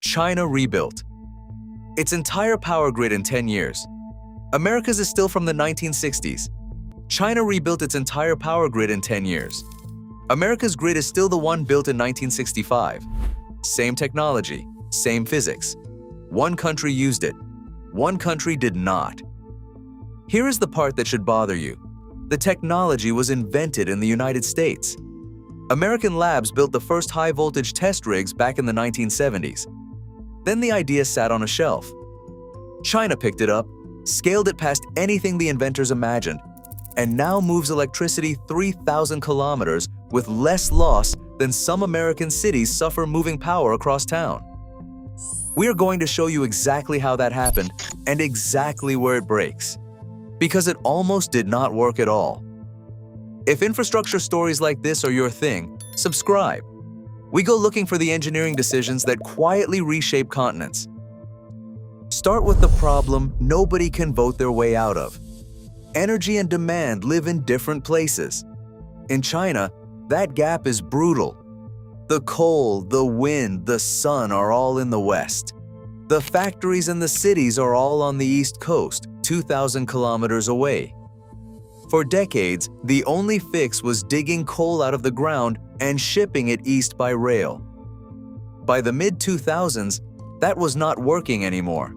China rebuilt its entire power grid in 10 years. America's is still from the 1960s. China rebuilt its entire power grid in 10 years. America's grid is still the one built in 1965. Same technology, same physics. One country used it. One country did not. Here is the part that should bother you. The technology was invented in the United States. American labs built the first high-voltage test rigs back in the 1970s. Then the idea sat on a shelf. China picked it up, scaled it past anything the inventors imagined, and now moves electricity 3,000 kilometers with less loss than some American cities suffer moving power across town. We are going to show you exactly how that happened and exactly where it breaks. Because it almost did not work at all. If infrastructure stories like this are your thing, subscribe. We go looking for the engineering decisions that quietly reshape continents. Start with the problem nobody can vote their way out of. Energy and demand live in different places. In China, that gap is brutal. The coal, the wind, the sun are all in the west. The factories and the cities are all on the east coast, 2,000 kilometers away. For decades, the only fix was digging coal out of the ground and shipping it east by rail. By the mid-2000s, that was not working anymore.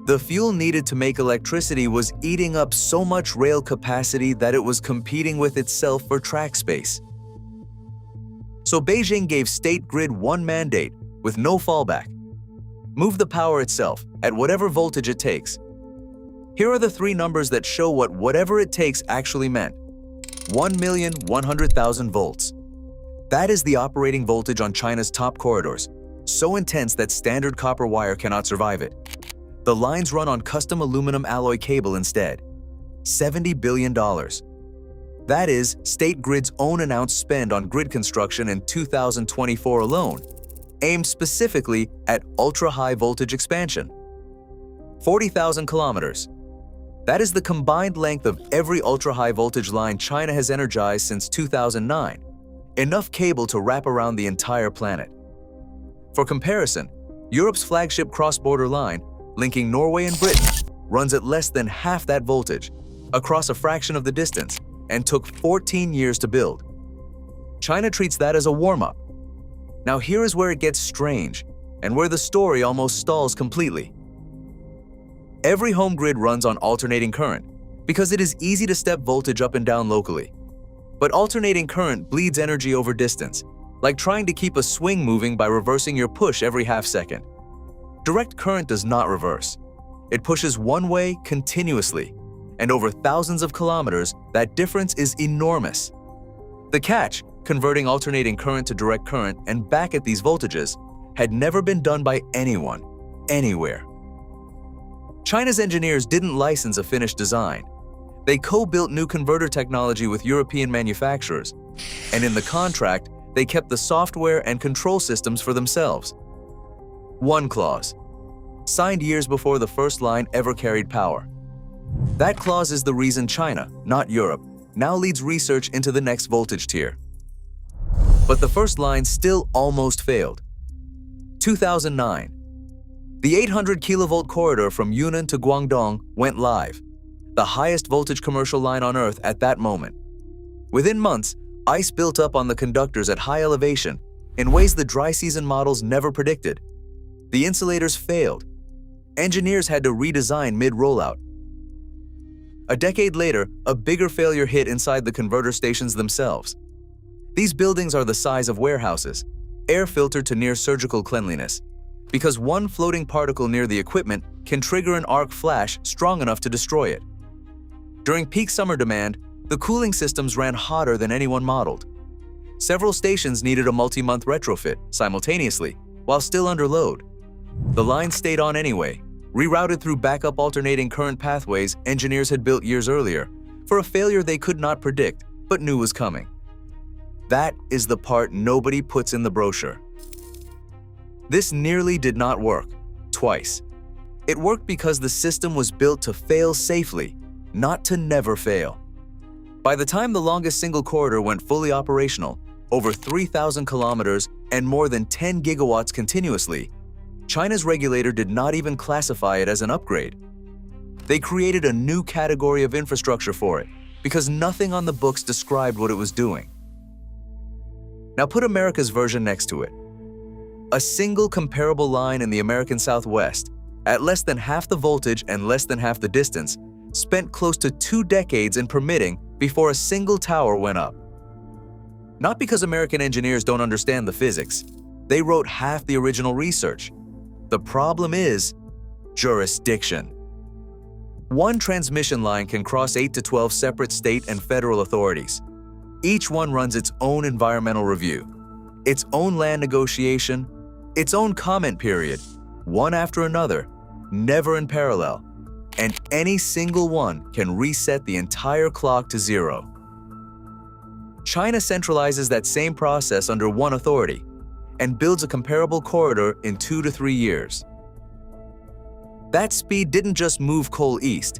The fuel needed to make electricity was eating up so much rail capacity that it was competing with itself for track space. So Beijing gave State Grid one mandate with no fallback. Move the power itself at whatever voltage it takes. Here are the three numbers that show what whatever it takes actually meant. 1,100,000 volts. That is the operating voltage on China's top corridors, so intense that standard copper wire cannot survive it. The lines run on custom aluminum alloy cable instead. $70 billion. That is State Grid's own announced spend on grid construction in 2024 alone, aimed specifically at ultra-high voltage expansion. 40,000 kilometers. That is the combined length of every ultra-high voltage line China has energized since 2009, enough cable to wrap around the entire planet. For comparison, Europe's flagship cross-border line, linking Norway and Britain, runs at less than half that voltage, across a fraction of the distance, and took 14 years to build. China treats that as a warm-up. Now here is where it gets strange, and where the story almost stalls completely. Every home grid runs on alternating current, because it is easy to step voltage up and down locally. But alternating current bleeds energy over distance, like trying to keep a swing moving by reversing your push every half second. Direct current does not reverse. It pushes one way continuously, and over thousands of kilometers, that difference is enormous. The catch, converting alternating current to direct current and back at these voltages, had never been done by anyone, anywhere. China's engineers didn't license a finished design. They co-built new converter technology with European manufacturers, and in the contract, they kept the software and control systems for themselves. One clause, signed years before the first line ever carried power. That clause is the reason China, not Europe, now leads research into the next voltage tier. But the first line still almost failed. 2009. The 800 kilovolt corridor from Yunnan to Guangdong went live, the highest voltage commercial line on Earth at that moment. Within months, ice built up on the conductors at high elevation in ways the dry season models never predicted. The insulators failed. Engineers had to redesign mid-rollout. A decade later, a bigger failure hit inside the converter stations themselves. These buildings are the size of warehouses, air filtered to near surgical cleanliness, because one floating particle near the equipment can trigger an arc flash strong enough to destroy it. During peak summer demand, the cooling systems ran hotter than anyone modeled. Several stations needed a multi-month retrofit simultaneously, while still under load. The line stayed on anyway, rerouted through backup alternating current pathways engineers had built years earlier, for a failure they could not predict but knew was coming. That is the part nobody puts in the brochure. This nearly did not work, twice. It worked because the system was built to fail safely, not to never fail. By the time the longest single corridor went fully operational, over 3,000 kilometers and more than 10 gigawatts continuously, China's regulator did not even classify it as an upgrade. They created a new category of infrastructure for it because nothing on the books described what it was doing. Now put America's version next to it. A single comparable line in the American Southwest, at less than half the voltage and less than half the distance, spent close to 2 decades in permitting before a single tower went up. Not because American engineers don't understand the physics. They wrote half the original research. The problem is jurisdiction. One transmission line can cross 8 to 12 separate state and federal authorities. Each one runs its own environmental review, its own land negotiation, its own comment period, one after another, never in parallel, and any single one can reset the entire clock to 0. China centralizes that same process under one authority and builds a comparable corridor in 2 to 3 years. That speed didn't just move coal east,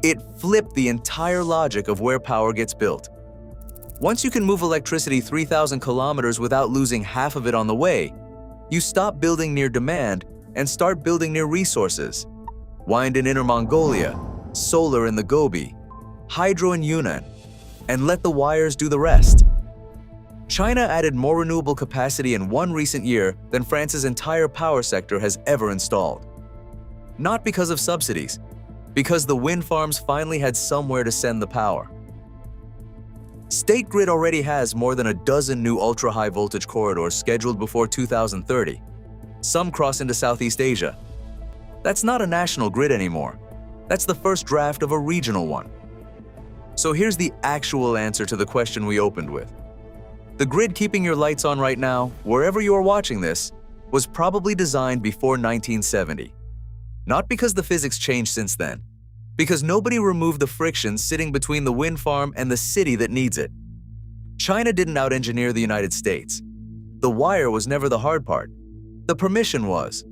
it flipped the entire logic of where power gets built. Once you can move electricity 3,000 kilometers without losing half of it on the way, you stop building near demand and start building near resources. Wind in Inner Mongolia, solar in the Gobi, hydro in Yunnan, and let the wires do the rest. China added more renewable capacity in one recent year than France's entire power sector has ever installed. Not because of subsidies, because the wind farms finally had somewhere to send the power. State Grid already has more than a dozen new ultra-high voltage corridors scheduled before 2030. Some cross into Southeast Asia. That's not a national grid anymore. That's the first draft of a regional one. So here's the actual answer to the question we opened with. The grid keeping your lights on right now, wherever you are watching this, was probably designed before 1970. Not because the physics changed since then, because nobody removed the friction sitting between the wind farm and the city that needs it. China didn't out-engineer the United States. The wire was never the hard part. The permission was.